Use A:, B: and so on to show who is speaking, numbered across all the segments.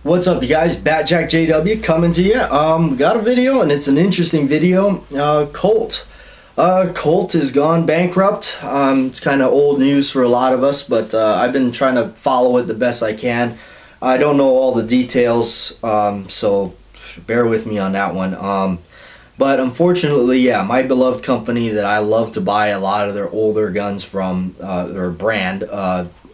A: What's up, you guys? Batjack JW coming to you. Got a video, and it's an interesting video. Colt. Colt has gone bankrupt. It's kind of old news for a lot of us, but I've been trying to follow it the best I can. I don't know all the details, so bear with me on that one. But unfortunately, yeah, my beloved company that I love to buy a lot of their older guns from, their brand,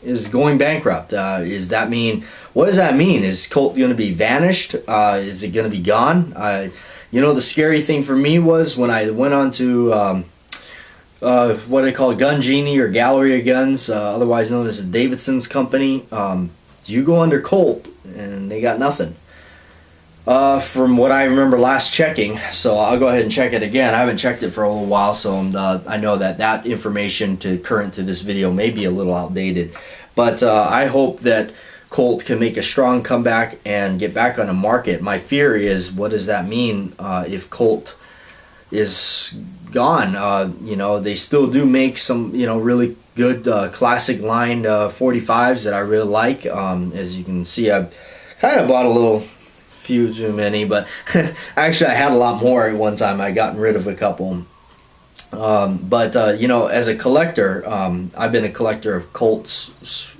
A: is going bankrupt. Is that mean? What does that mean? Is Colt going to be vanished? Is it going to be gone? You know, the scary thing for me was when I went on to what I call Gun Genie or Gallery of Guns, otherwise known as the Davidson's company. You go under Colt, and they got nothing. From what I remember last checking, so I'll go ahead and check it again. I haven't checked it for a little while, so I know that information current to this video may be a little outdated. But I hope that Colt can make a strong comeback and get back on the market. My fear is, what does that mean if Colt is gone? You know, they still do make some, you know, really good classic line 45s that I really like. As you can see, I've kind of bought a little few too many, but actually I had a lot more at one time. I gotten rid of a couple. You know, as a collector, I've been a collector of Colts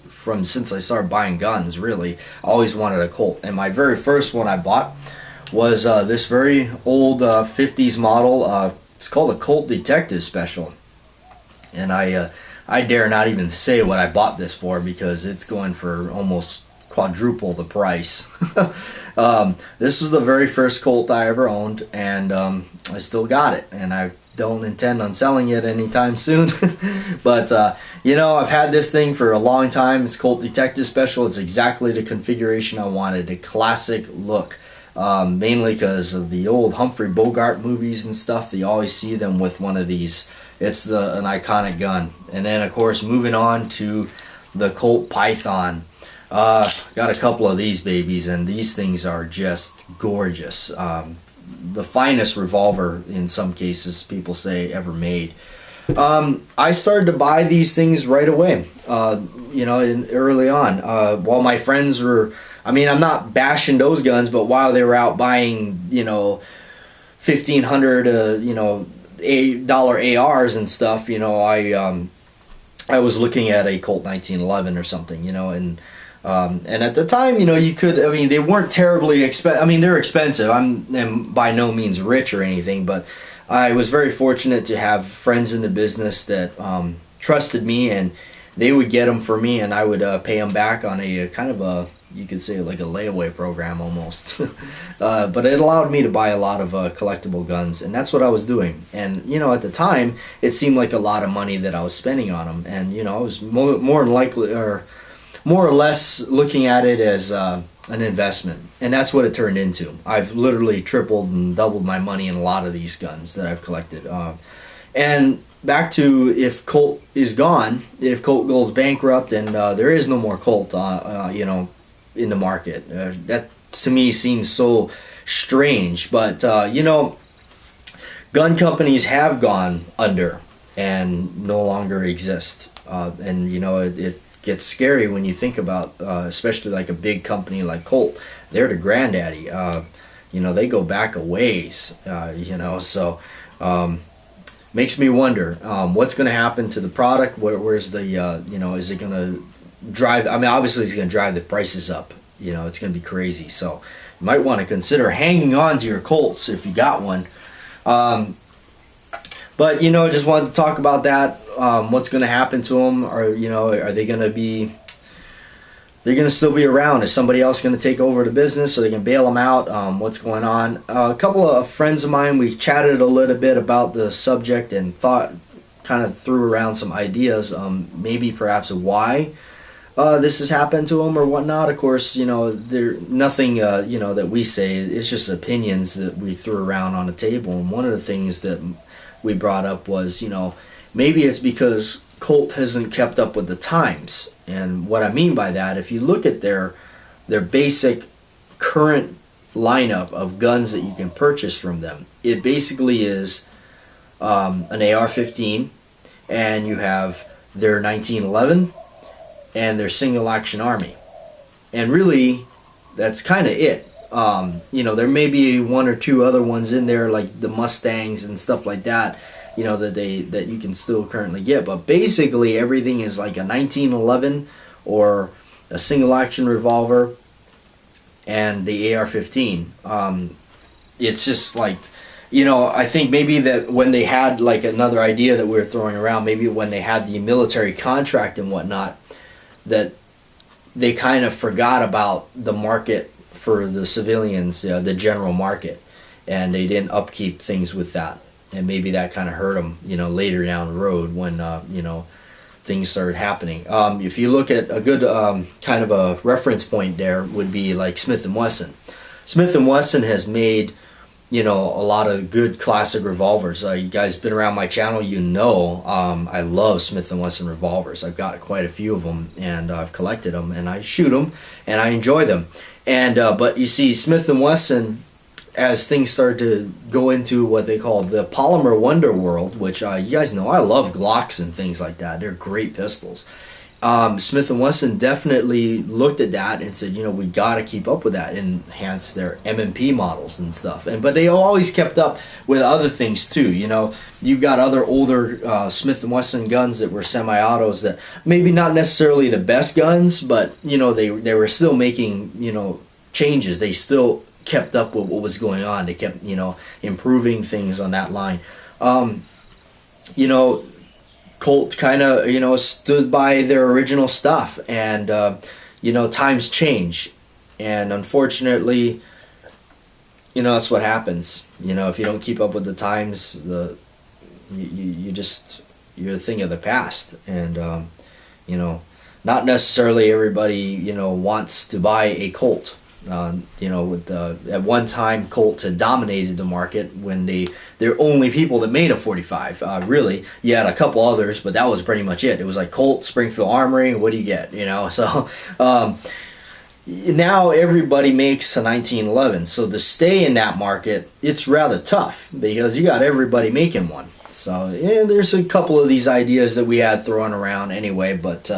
A: from since I started buying guns, really. I always wanted a Colt, and my very first one I bought was this very old 50s model. It's called a Colt Detective Special, and I dare not even say what I bought this for, because it's going for almost quadruple the price. This is the very first Colt I ever owned, and I still got it, and I don't intend on selling it anytime soon. But you know, I've had this thing for a long time. It's Colt Detective Special. It's exactly the configuration I wanted, a classic look, mainly because of the old Humphrey Bogart movies and stuff. You always see them with one of these. It's an iconic gun. And then of course, moving on to the Colt Python. Got a couple of these babies, and these things are just gorgeous. The finest revolver, in some cases, people say, ever made. I started to buy these things right away, you know, early on. While my friends were, I mean, I'm not bashing those guns, but while they were out buying, you know, $1,500, you know, $8 ARs and stuff, you know, I was looking at a Colt 1911 or something, you know, and at the time, you know, you could, I mean, they weren't terribly expensive. I mean, they're expensive. I'm by no means rich or anything, but I was very fortunate to have friends in the business that trusted me, and they would get them for me, and I would pay them back on a kind of a, you could say, like a layaway program almost. But it allowed me to buy a lot of collectible guns, and that's what I was doing. And, you know, at the time, it seemed like a lot of money that I was spending on them, and, you know, I was more or less looking at it as an investment, and that's what it turned into. I've literally tripled and doubled my money in a lot of these guns that I've collected. And back to, if Colt is gone, if Colt goes bankrupt and there is no more Colt, you know, in the market, that to me seems so strange. But you know, gun companies have gone under and no longer exist, and you know, it gets scary when you think about, especially like a big company like Colt. They're the granddaddy. You know, they go back a ways. You know, so makes me wonder what's going to happen to the product. Where's the you know, is it going to drive? I mean, obviously it's going to drive the prices up. You know, it's going to be crazy. So you might want to consider hanging on to your Colts if you got one. But, you know, just wanted to talk about that. What's going to happen to them? Or, you know, are they going to be, they're going to still be around? Is somebody else going to take over the business so they can bail them out? What's going on? A couple of friends of mine, we chatted a little bit about the subject and kind of threw around some ideas, maybe perhaps why this has happened to them or whatnot. Of course, you know, nothing, you know, that we say. It's just opinions that we threw around on the table. And one of the things that we brought up was, you know, maybe it's because Colt hasn't kept up with the times. And what I mean by that, if you look at their basic current lineup of guns that you can purchase from them, it basically is an AR-15, and you have their 1911 and their single action army. And really, that's kind of it. You know, there may be one or two other ones in there, like the Mustangs and stuff like that, you know, that you can still currently get. But basically, everything is like a 1911 or a single action revolver and the AR-15. It's just like, you know, I think maybe that when they had, like, another idea that we were throwing around, maybe when they had the military contract and whatnot, that they kind of forgot about the market for the civilians, the general market, and they didn't upkeep things with that. And maybe that kind of hurt them, you know, later down the road when, you know, things started happening. If you look at a good kind of a reference point there would be like Smith & Wesson. Smith & Wesson has made, you know, a lot of good classic revolvers. You guys been around my channel, you know, I love Smith & Wesson revolvers. I've got quite a few of them, and I've collected them, and I shoot them, and I enjoy them. And but you see, Smith & Wesson, as things started to go into what they call the polymer wonder world, which you guys know I love Glocks and things like that. They're great pistols. Smith & Wesson definitely looked at that and said, you know, we got to keep up with that and enhance their M&P models and stuff. But they always kept up with other things too. You know, you've got other older Smith & Wesson guns that were semi-autos that maybe not necessarily the best guns, but, you know, they were still making, you know, changes. They still kept up with what was going on. They kept, you know, improving things on that line. You know, Colt kind of, you know, stood by their original stuff, and you know, times change, and unfortunately, you know, that's what happens. You know, if you don't keep up with the times, you're a thing of the past. And you know, not necessarily everybody, you know, wants to buy a Colt. You know, with at one time Colt had dominated the market when they're only people that made a 45. Really, you had a couple others, but that was pretty much it. It was like Colt, Springfield Armory. What do you get? You know, so now everybody makes a 1911. So to stay in that market, it's rather tough because you got everybody making one. So yeah, there's a couple of these ideas that we had thrown around anyway. But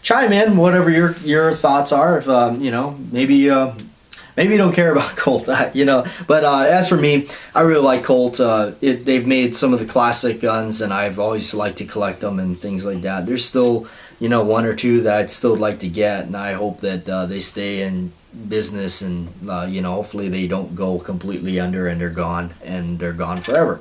A: chime in, whatever your thoughts are. If you know, maybe you don't care about Colt, you know. But as for me, I really like Colt. They've made some of the classic guns, and I've always liked to collect them and things like that. There's still, you know, one or two that I'd still like to get, and I hope that they stay in business, and you know, hopefully they don't go completely under and they're gone forever.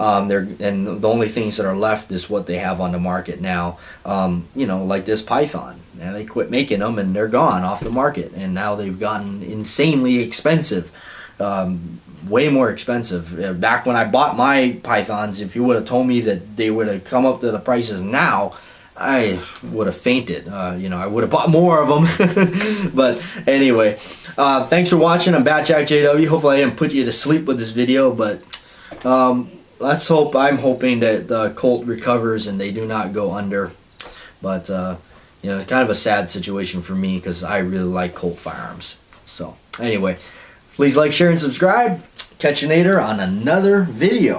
A: And the only things that are left is what they have on the market now. You know, like this Python. And they quit making them, and they're gone off the market. And now they've gotten insanely expensive, way more expensive. Back when I bought my Pythons, if you would have told me that they would have come up to the prices now, I would have fainted. You know, I would have bought more of them. But anyway, thanks for watching. I'm Batjack JW. Hopefully I didn't put you to sleep with this video, but let's hope. I'm hoping that the Colt recovers and they do not go under. But you know, it's kind of a sad situation for me because I really like Colt firearms. So anyway, please like, share, and subscribe. Catch you later on another video.